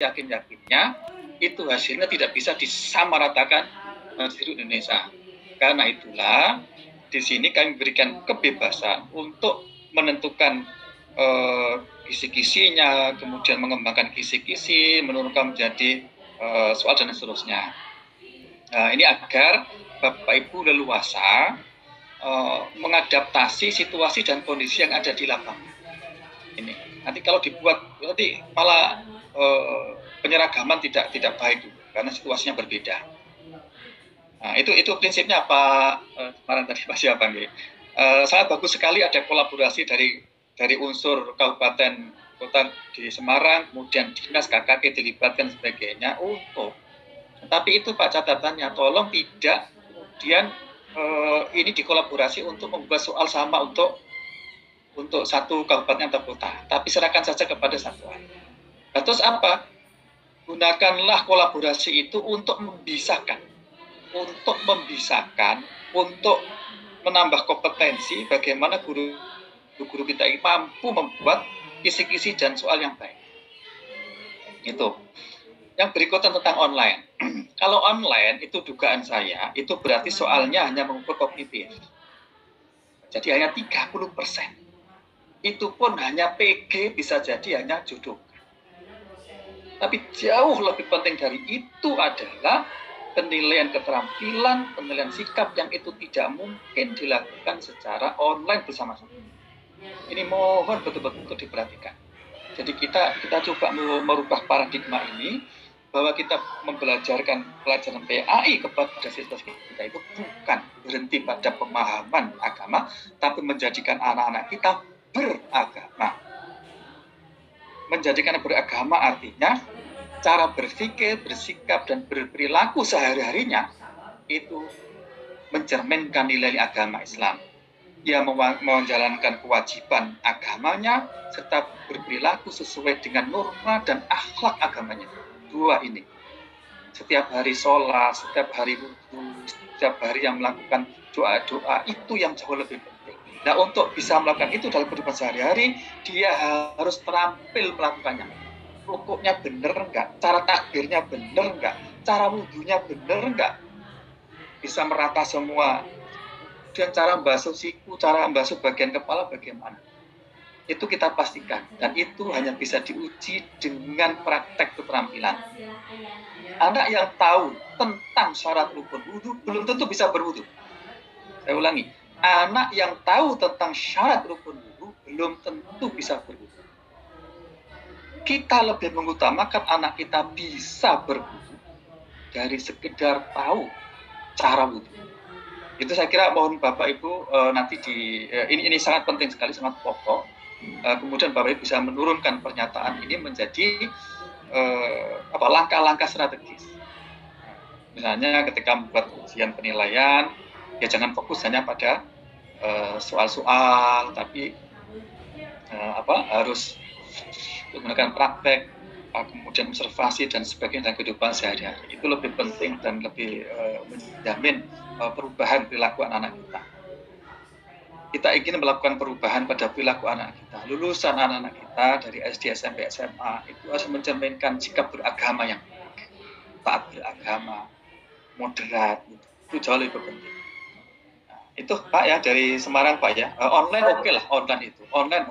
seyakin-yakinnya itu hasilnya tidak bisa disamaratakan di seluruh Indonesia. Karena itulah di sini kami berikan kebebasan untuk menentukan kisi-kisinya, kemudian mengembangkan kisi-kisi, menurunkan menjadi soal dan seterusnya. Ini agar Bapak Ibu leluasa mengadaptasi situasi dan kondisi yang ada di lapangan. Ini nanti kalau dibuat nanti malah penyeragaman tidak baik karena situasinya berbeda. Nah, itu prinsipnya Pak kemarin tadi Pak siapa nih? Sangat bagus sekali ada kolaborasi dari unsur kabupaten kota di Semarang, kemudian dinas KKP dilibatkan sebagainya untuk. Tapi itu Pak catatannya, tolong tidak kemudian ini dikolaborasi untuk membuat soal sama untuk satu kabupaten atau kota, tapi serahkan saja kepada satuan. Nah, terus apa? Gunakanlah kolaborasi itu untuk memisahkan, untuk menambah kompetensi bagaimana guru kita ini mampu membuat kisi-kisi dan soal yang baik. Itu. Yang berikutnya tentang online. Kalau online itu dugaan saya, itu berarti soalnya hanya mengukur kognitif. Jadi hanya 30%. Itu pun hanya PG bisa jadi hanya jodoh. Tapi jauh lebih penting dari itu adalah penilaian keterampilan, penilaian sikap yang itu tidak mungkin dilakukan secara online bersama-sama. Ini mohon betul-betul untuk diperhatikan. Jadi kita coba merubah paradigma ini bahwa kita membelajarkan pelajaran PAI kepada siswa kita itu bukan berhenti pada pemahaman agama, tapi menjadikan anak-anak kita beragama. Menjadikan beragama artinya cara berpikir, bersikap, dan berperilaku sehari-harinya itu mencerminkan nilai agama Islam. Ia menjalankan kewajiban agamanya serta berperilaku sesuai dengan norma dan akhlak agamanya. Dua ini. Setiap hari sholat, setiap hari wudu, setiap hari yang melakukan doa-doa itu yang jauh lebih penting. Nah, untuk bisa melakukan itu dalam kehidupan sehari-hari, dia harus terampil melakukannya. Rukuknya bener enggak? Cara takbirnya bener enggak? Cara wudunya bener enggak? Bisa merata semua. Dan cara membasuh siku, cara membasuh bagian kepala bagaimana? Itu kita pastikan. Dan itu hanya bisa diuji dengan praktek keterampilan. Anak yang tahu tentang syarat rukun wudu belum tentu bisa berwudu. Saya ulangi. Anak yang tahu tentang syarat rukun wudu belum tentu bisa berwudu. Kita lebih mengutamakan anak kita bisa berwudu dari sekedar tahu cara wudu. Itu saya kira mohon Bapak Ibu nanti ini sangat penting sekali, sangat pokok. Kemudian Bapak Ibu bisa menurunkan pernyataan ini menjadi langkah-langkah strategis. Misalnya ketika membuat ujian penilaian, ya jangan fokus hanya pada soal-soal, tapi harus menggunakan praktek, kemudian observasi dan sebagainya dalam kehidupan sehari-hari. Itu lebih penting dan lebih menjamin perubahan perilaku anak-anak kita. Kita ingin melakukan perubahan pada perilaku anak kita. Lulusan anak-anak kita dari SD, SMP, SMA itu harus mencerminkan sikap beragama yang taat beragama, moderat. Itu jauh lebih penting. Nah, itu Pak ya dari Semarang Pak ya. Online oke lah, online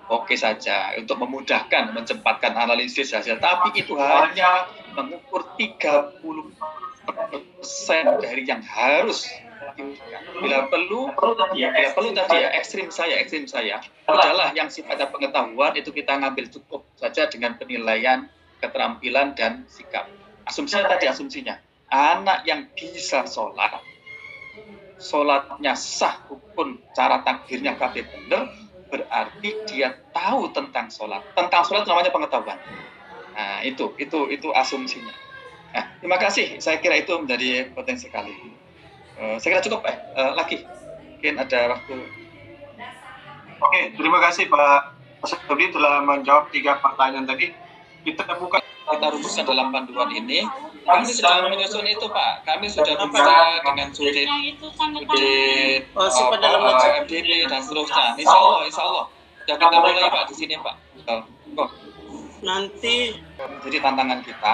oke saja untuk memudahkan, mencepatkan analisis hasil. Tapi itu hanya mengukur 30% dari yang harus. Bila perlu tadi ya, ekstrim saya adalah yang sifatnya pengetahuan itu kita ngambil cukup saja dengan penilaian keterampilan dan sikap. Asumsinya anak yang bisa sholatnya sah, rukun, cara takbirnya kabeh benar, berarti dia tahu tentang sholat. Tentang sholat namanya pengetahuan. Nah, itu asumsinya. Nah, terima kasih. Saya kira itu menjadi potensi sekali. Saya kira cukup lagi. Mungkin ada waktu. Oke, terima kasih Pak Sudi telah menjawab 3 pertanyaan tadi. Kita rumuskan dalam panduan ini. Kami sudah menyusun itu Pak. Kami sudah berbicara dengan Sudit MDB dan seterusnya. Insya Allah. Sudah kita mulai Pak di sini Pak. nanti menjadi tantangan kita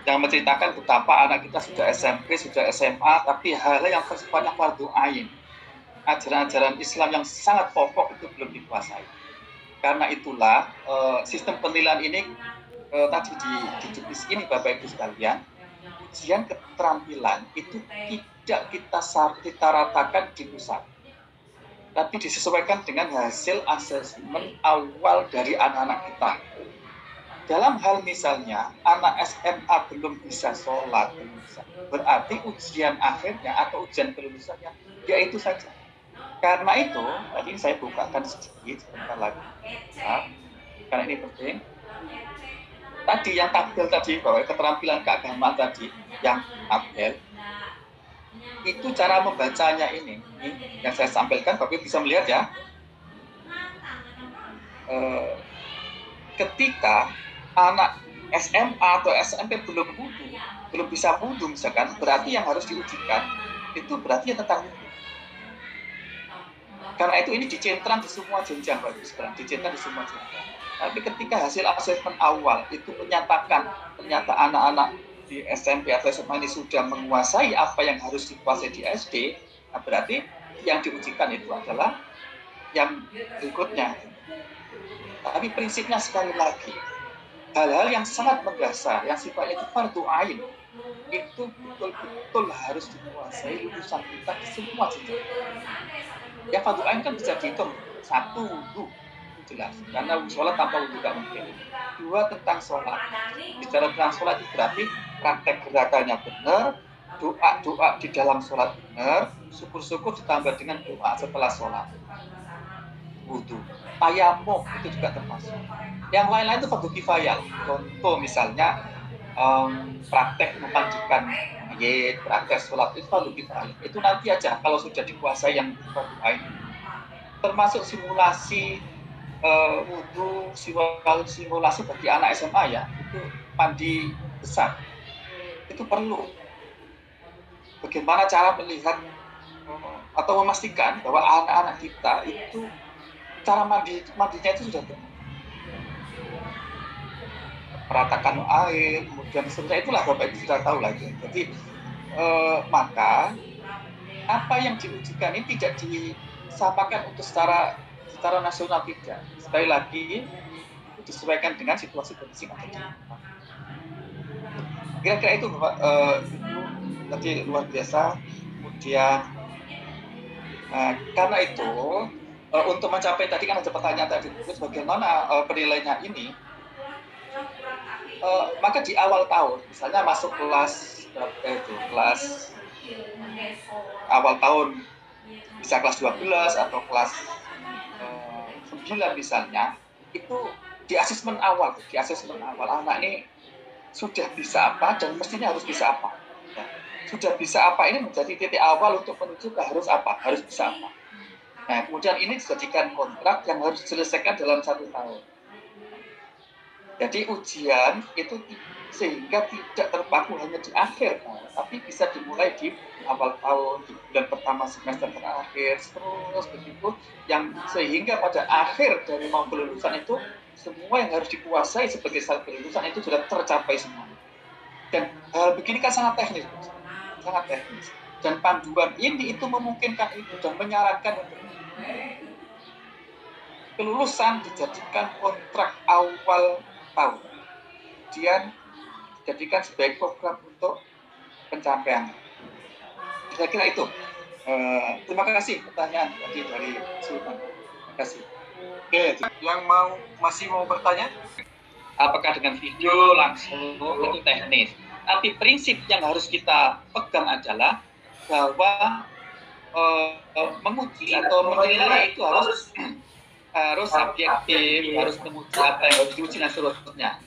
yang menceritakan betapa anak kita sudah SMP, sudah SMA, tapi hal yang sifatnya fardu ain, ajaran-ajaran Islam yang sangat pokok itu belum dikuasai. Karena itulah sistem penilaian ini tadi di judis ini Bapak Ibu sekalian, ujian keterampilan itu tidak kita ratakan di pusat, tapi disesuaikan dengan hasil asesmen awal dari anak-anak kita. Dalam hal misalnya anak SMA belum bisa sholat, berarti ujian akhirnya atau ujian kelulusannya ya itu saja. Karena itu, tadi saya bukakan sedikit sebentar lagi, karena ini penting. Tadi yang tabel tadi, bahwa keterampilan keagamaan tadi, yang tabel, itu cara membacanya ini yang saya sampaikan, Bapak bisa melihat ya. Ketika anak SMA atau SMP belum bisa wudhu misalkan, berarti yang harus diujikan itu berarti yang tentang wudhu. Karena itu ini dicentram di semua jenjang, Bapak Ibu, dicentram di semua jenjang. Tapi ketika hasil asesmen awal itu menyatakan ternyata anak-anak di SMP atau SMA ini sudah menguasai apa yang harus dikuasai di SD, nah berarti yang diujikan itu adalah yang berikutnya. Tapi prinsipnya sekali lagi, hal-hal yang sangat mendasar, yang sifatnya itu fardu ain, itu betul-betul harus dikuasai lulusan kita di semua jenjang. Yang fardu ain kan bisa dihitung, 1, wudhu, jelas, karena sholat tanpa wudhu tidak mungkin. 2, tentang sholat. Bicara tentang sholat itu berarti praktek gerakannya benar, doa di dalam sholat benar, syukur-syukur ditambah dengan doa setelah sholat. Wudhu, tayamum itu juga termasuk. Yang lain-lain itu fardu kifayah. Contoh misalnya praktek memandikan mayit, praktek sholat itu fardu kifayah. Itu nanti aja kalau sudah dikuasai yang fardu ain. Termasuk simulasi wudhu, simulasi bagi anak SMA ya, itu mandi besar. Itu perlu. Bagaimana cara melihat atau memastikan bahwa anak-anak kita itu cara mandinya itu sudah benar. Meratakan air, kemudian sebenarnya itulah Bapak Ibu sudah tahu lagi. Jadi maka apa yang diujikan ini tidak disamakan untuk secara nasional tidak. Sekali lagi disesuaikan dengan situasi kondisi yang ada. Kira-kira itu Bapak tadi luar biasa. Kemudian karena itu untuk mencapai tadi kan ada pertanyaan tadi bagaimana penilaiannya ini, maka di awal tahun misalnya masuk kelas kelas awal tahun bisa kelas 12 atau kelas 9 misalnya, itu di asesmen awal anak ini sudah bisa apa dan mestinya harus bisa apa ya. Sudah bisa apa ini menjadi titik awal untuk menuju ke harus bisa apa. Nah, kemudian ini dijadikan kontrak yang harus diselesaikan dalam 1 tahun. Jadi ujian itu sehingga tidak terpaku hanya di akhir, tapi bisa dimulai di awal tahun, di bulan pertama semester terakhir, terus begitu, yang sehingga pada akhir dari mau kelulusan itu semua yang harus dikuasai sebagai syarat kelulusan itu sudah tercapai semua. Dan hal begini kan sangat teknis. Dan panduan ini itu memungkinkan itu dan menyarankan untuk kelulusan dijadikan kontrak awal tahun, kemudian dijadikan sebagai program untuk pencapaian. Kira-kira itu. Terima kasih pertanyaan tadi dari Sultan. Terima kasih. Oke, yang masih mau bertanya? Apakah dengan video langsung itu teknis? Tapi prinsip yang harus kita pegang adalah bahwa menguji atau menilai itu harus objektif, harus menguji apa yang harus diuji dan seterusnya.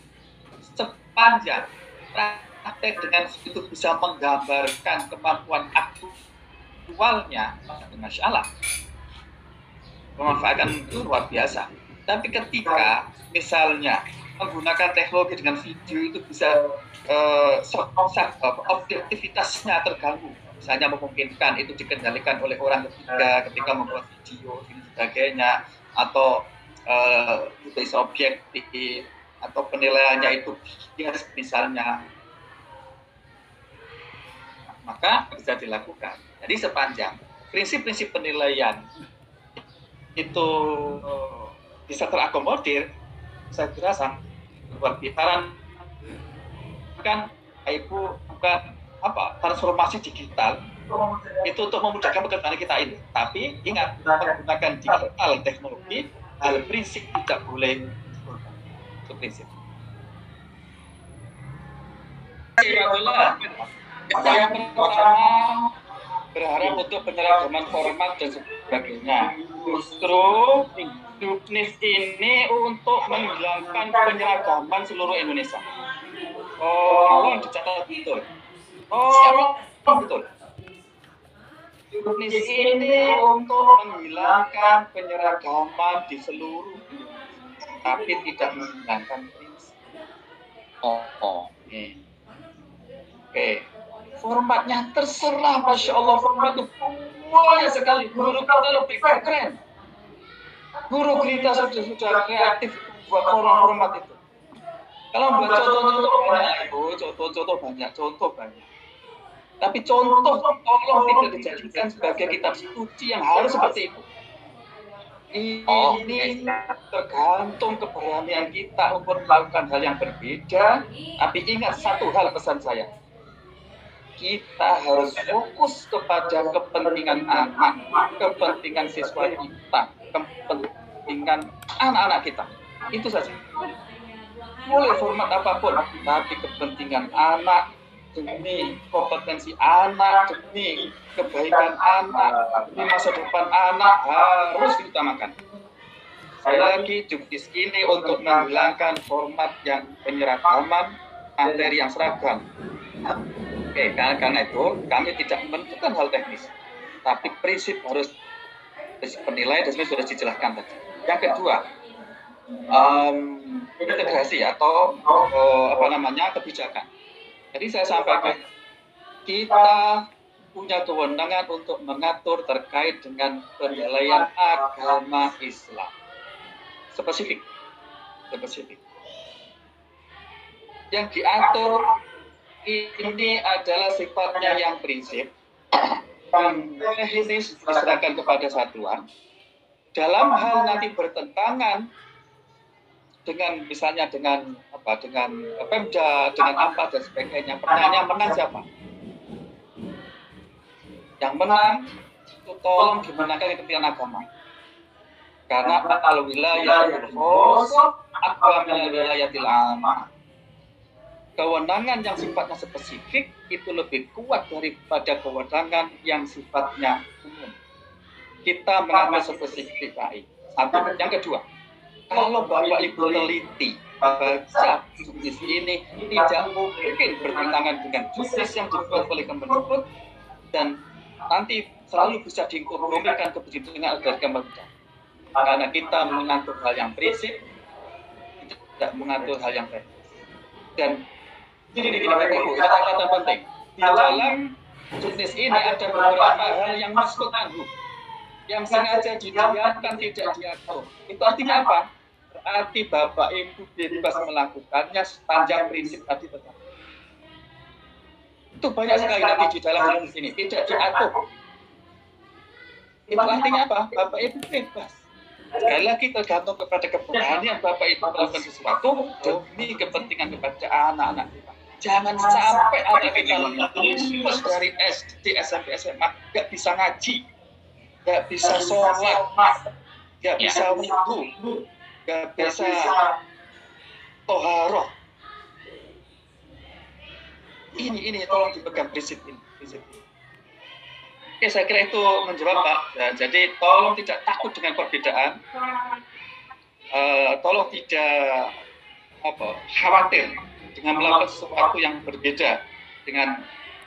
Sepanjang praktek dengan itu bisa menggambarkan kemampuan aktualnya, masya Allah, memanfaatkan itu luar biasa. Tapi ketika misalnya menggunakan teknologi dengan video itu bisa objektivitasnya terganggu, misalnya memungkinkan itu dikendalikan oleh orang ketiga ketika membuat video dan sebagainya, atau itu objektif, atau penilaiannya itu bias misalnya, maka bisa dilakukan. Jadi sepanjang prinsip-prinsip penilaian itu bisa terakomodir, saya kira sangat luar biasa. Kan Ibu bukan transformasi digital itu untuk memudahkan pekerjaan kita ini, tapi ingat, menggunakan digital teknologi, hal prinsip tidak boleh itu prinsip. Yang pertama, berharap untuk penyeragaman format dan sebagainya. Justru Juknis ini untuk menghilangkan penyeragaman seluruh Indonesia. Tolong dicatat betul. Betul. Juknis ini untuk menghilangkan penyeragaman di seluruh Indonesia, tapi tidak menghilangkan prinsip. Oke. Formatnya terserah, Masya Allah, format itu banyak sekali. Guru kita lebih keren. Guru kita sudah kreatif buat format itu. Kalau buat contoh-contoh banyak, contoh banyak. Tapi contoh tolong tidak dijadikan sebagai kitab suci yang harus seperti itu. Ini tergantung keberanian kita untuk melakukan hal yang berbeda. Tapi ingat satu hal pesan saya. Kita harus fokus kepada kepentingan anak, kepentingan siswa kita, kepentingan anak-anak kita. Itu saja. Boleh format apapun, tapi kepentingan anak, demi kompetensi anak, demi kebaikan anak, demi masa depan anak harus diutamakan. Sekali lagi, Juknis ini untuk menghilangkan format yang penyeragaman, materi yang seragam. Oke, karena itu kami tidak menentukan hal teknis, tapi prinsip harus penilaian dan sudah dijelaskan tadi. Yang kedua, integrasi atau kebijakan. Jadi saya sampaikan, kita punya kewenangan untuk mengatur terkait dengan penilaian agama Islam. Spesifik. Yang diatur ini adalah sifatnya yang prinsip, teknis diserahkan kepada satuan. Dalam hal nanti bertentangan dengan misalnya dengan Pemda, dengan apa dan sebagainya, pertanyaannya menang siapa? Yang menang itu tolong dimenangkan kepentingan agama. Karena al-wilayatul khos aqwa min al-wilayatil ammah. Kewenangan yang sifatnya spesifik itu lebih kuat daripada kewenangan yang sifatnya umum. Kita mengatur spesifik baik. Satu. Yang kedua, kalau Bapak Ibu teliti baca juknis ini, tidak mungkin bertentangan dengan juknis yang dibuat oleh Kemendikbud dan nanti selalu bisa diinkorporasikan ke dengan agar Kemendikbud. Karena kita mengatur hal yang prinsip, tidak mengatur hal yang teknis. Dan ini Bapak Ibu, kata-kata penting. Di dalam juknis ini ada beberapa hal yang masuk tangguh, yang sengaja didiamkan, tidak diatur. Itu artinya apa? Berarti Bapak Ibu bebas melakukannya sepanjang prinsip tadi tetap. Itu banyak sekali nanti di dalam juknis ini, tidak diatur. Itu artinya apa? Bapak Ibu bebas. Sekali lagi tergantung kepada keberanian Bapak Ibu melakukan sesuatu demi kepentingan kepada anak-anak kita. Jangan sampai ada kita lulus dari SD, SMP, SMA, nggak bisa ngaji, nggak bisa sholat, nggak bisa wudu, nggak bisa toharoh. Ini tolong dipegang prinsip ini. Oke, saya kira itu menjawab Pak. Ya, jadi tolong tidak takut dengan perbedaan, tolong tidak khawatir dengan melakukan sesuatu yang berbeda dengan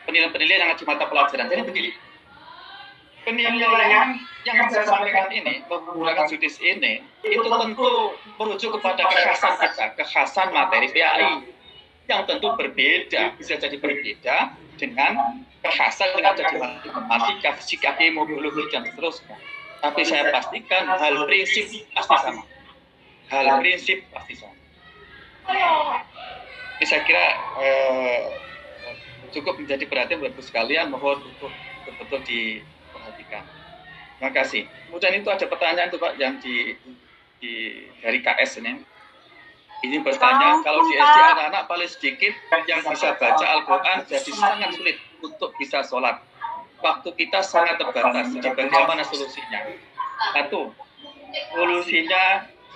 penilaian-penilaian yang ada di mata pelajaran. Jadi begini, penilaian yang saya sampaikan ini menggunakan juknis ini itu tentu merujuk kepada kekhasan kita, kekhasan materi PAI yang tentu berbeda, bisa jadi berbeda dengan kekhasan yang ada di matematika, fisika, kimia, biologi dan seterusnya. Tapi saya pastikan hal prinsip pasti sama. Ini saya kira cukup menjadi perhatian buat sekalian, mohon untuk betul-betul diperhatikan. Terima kasih. Kemudian itu ada pertanyaan tuh Pak yang dari KS ini. Ini bertanya, kalau di SD anak-anak paling sedikit yang bisa baca Al-Quran jadi sangat sulit untuk bisa sholat. Waktu kita sangat terbatas. Jadi bagaimana solusinya? Satu,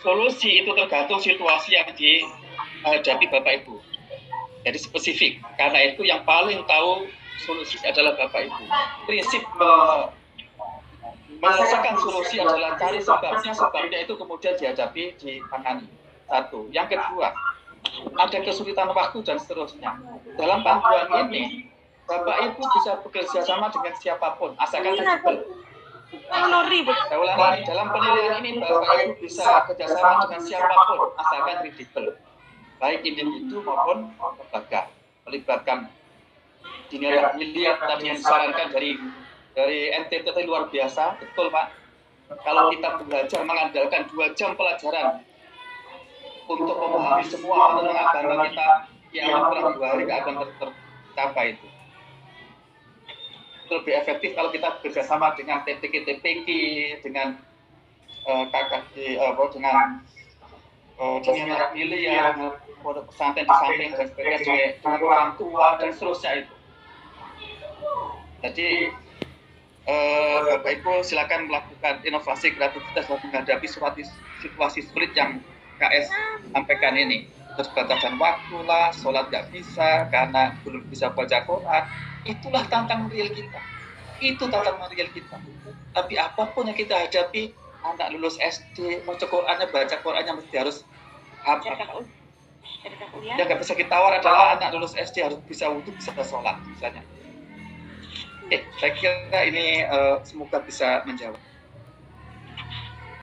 solusi itu tergantung situasi yang dihadapi Bapak Ibu. Jadi spesifik. Karena itu yang paling tahu solusi adalah Bapak Ibu. Prinsip menyelesaikan solusi adalah cari sebabnya itu kemudian dihadapi, ditangani. Satu. Yang kedua, ada kesulitan waktu dan seterusnya. Dalam panduan ini, Bapak Ibu bisa bekerja sama dengan siapapun, asalkan kredibel. Saya ulang lagi, dalam penilaian ini Bapak Ibu bisa bekerjasama dengan siapapun, asalkan kredibel. Baik individu maupun lembaga. Melibatkan dunia miliar tadi yang disarankan dari NTT luar biasa, betul Pak. Kalau kita belajar mengandalkan 2 jam pelajaran untuk memahami semua tentang agama kita, yang kurang 2 hari akan tercapai itu. Itu lebih efektif kalau kita bekerjasama dengan TPK, dengan KKD, dengan dunia miliar, pondok pesantren di samping dan sebagainya, dengan orang tua dan seterusnya itu. Jadi Bapak Ibu silakan melakukan inovasi kreativitas dalam menghadapi situasi sulit yang KS sampaikan ini. Keterbatasan waktu lah, sholat nggak bisa karena belum bisa baca Quran. Itulah tantangan real kita. Itu tantangan real kita. Tapi apapun yang kita hadapi, anak lulus SD, baca Qurannya mesti harus hafal. Yang nggak bisa kita tawar adalah anak lulus SD harus bisa wudhu, bisa sholat misalnya. Saya kira ini semoga bisa menjawab.